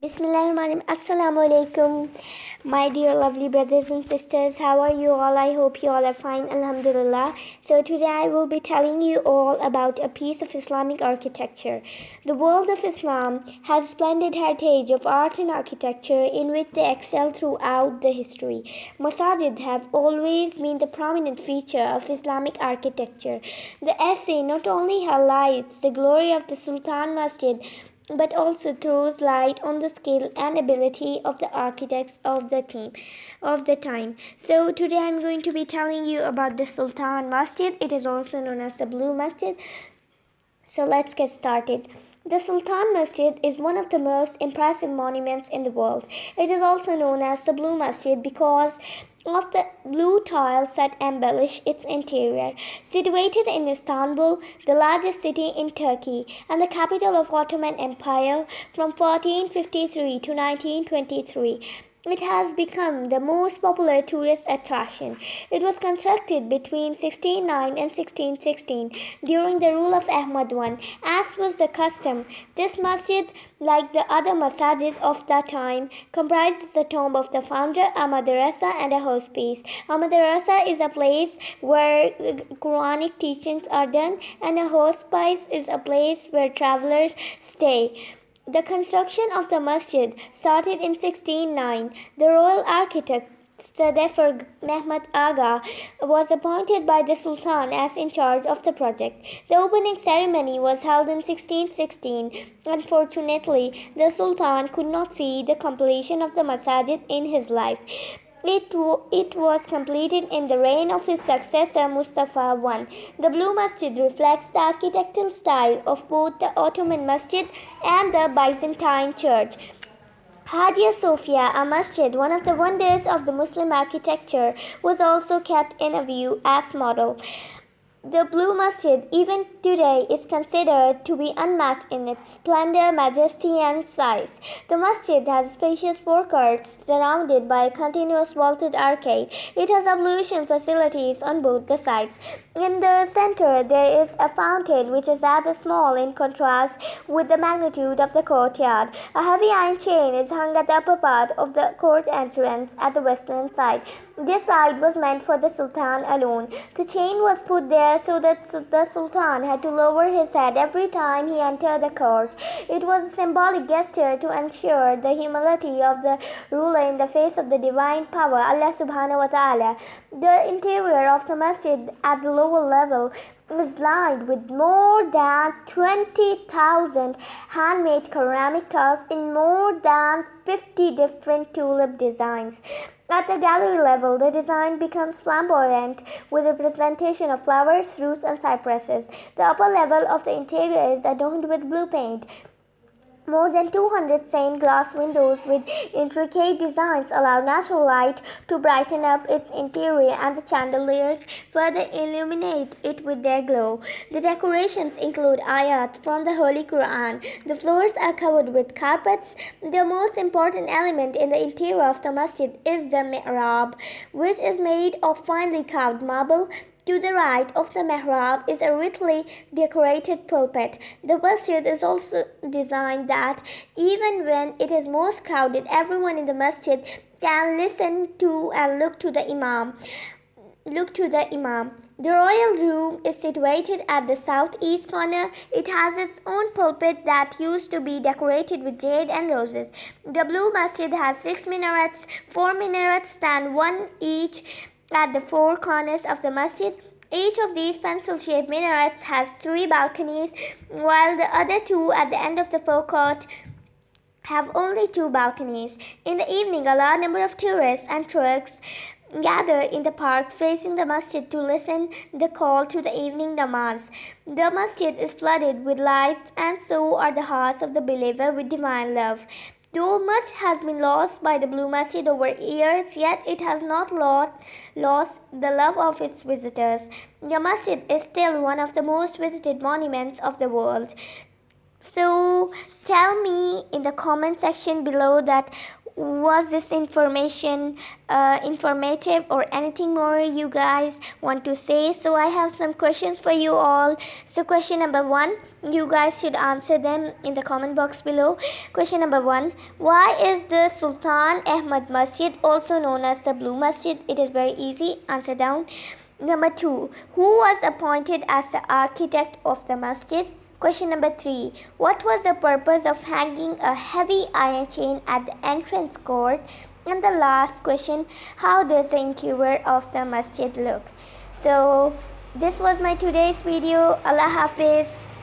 Bismillahirrahmanirrahim. Assalamu alaikum, my dear lovely brothers and sisters. How are you all? I hope you all are fine. Alhamdulillah. So today I will be telling you all about a piece of Islamic architecture. The world of Islam has a splendid heritage of art and architecture in which they excel throughout the history. Masajid have always been the prominent feature of Islamic architecture. The essay not only highlights the glory of the Sultan Masjid but also throws light on the skill and ability of the architects of the time. So today I'm going to be telling you about the Sultan Masjid. It is also known as the Blue Masjid. So let's get started. The Sultan Masjid is one of the most impressive monuments in the world. It is also known as the Blue Masjid because of the blue tiles that embellish its interior. Situated in Istanbul, the largest city in Turkey and the capital of Ottoman Empire from 1453 to 1923, it has become the most popular tourist attraction. It was constructed between 1609 and 1616 during the rule of Ahmed I. As was the custom, this masjid, like the other masajid of that time, comprises the tomb of the founder, a madrasa, and a hospice. A madrasa is a place where Quranic teachings are done, and a hospice is a place where travelers stay. The construction of the masjid started in 1609. The royal architect Sadefur Mehmet Aga was appointed by the Sultan as in charge of the project. The opening ceremony was held in 1616. Unfortunately, the Sultan could not see the completion of the masjid in his life. It was completed in the reign of his successor Mustafa I. The Blue Masjid reflects the architectural style of both the Ottoman Masjid and the Byzantine Church. Hagia Sophia, a masjid, one of the wonders of the Muslim architecture, was also kept in view as model. The Blue Masjid, even today, is considered to be unmatched in its splendor, majesty, and size. The masjid has spacious forecourts surrounded by a continuous vaulted arcade. It has ablution facilities on both the sides. In the center, there is a fountain which is rather small in contrast with the magnitude of the courtyard. A heavy iron chain is hung at the upper part of the court entrance at the western side. This side was meant for the Sultan alone. The chain was put there so that the Sultan had to lower his head every time he entered the court. It was a symbolic gesture to ensure the humility of the ruler in the face of the divine power, Allah subhanahu wa ta'ala. The interior of the masjid at the lower level is lined with more than 20,000 handmade ceramic tiles in more than 50 different tulip designs. At the gallery level, the design becomes flamboyant with representation of flowers, fruits, and cypresses. The upper level of the interior is adorned with blue paint. More than 200 stained glass windows with intricate designs allow natural light to brighten up its interior, and the chandeliers further illuminate it with their glow. The decorations include ayat from the Holy Quran. The floors are covered with carpets. The most important element in the interior of the masjid is the mihrab, which is made of finely carved marble. To the right of the mihrab is a richly decorated pulpit. The masjid is also designed that even when it is most crowded, everyone in the masjid can listen to and look to the imam. The royal room is situated at the southeast corner. It has its own pulpit that used to be decorated with jade and roses. The Blue Masjid has 6 minarets. 4 minarets stand one each at the 4 corners of the masjid. Each of these pencil-shaped minarets has 3 balconies, while the other 2 at the end of the forecourt have only 2 balconies. In the evening, a large number of tourists and Turks gather in the park facing the masjid to listen the call to the evening namaz. The masjid is flooded with lights, and so are the hearts of the believer with divine love. Though much has been lost by the Blue Masjid over years, yet it has not lost the love of its visitors. The masjid is still one of the most visited monuments of the world. So tell me in the comment section below that Was this information informative or anything more you guys want to say? So I have some questions for you all. So question number 1, you guys should answer them in the comment box below. Question number 1, why is the Sultan Ahmed Masjid also known as the Blue Masjid? It is very easy, answer down. Number 2, who was appointed as the architect of the masjid? Question number 3, what was the purpose of hanging a heavy iron chain at the entrance court? And the last question, how does the interior of the masjid look? So this was my today's video. Allah Hafiz.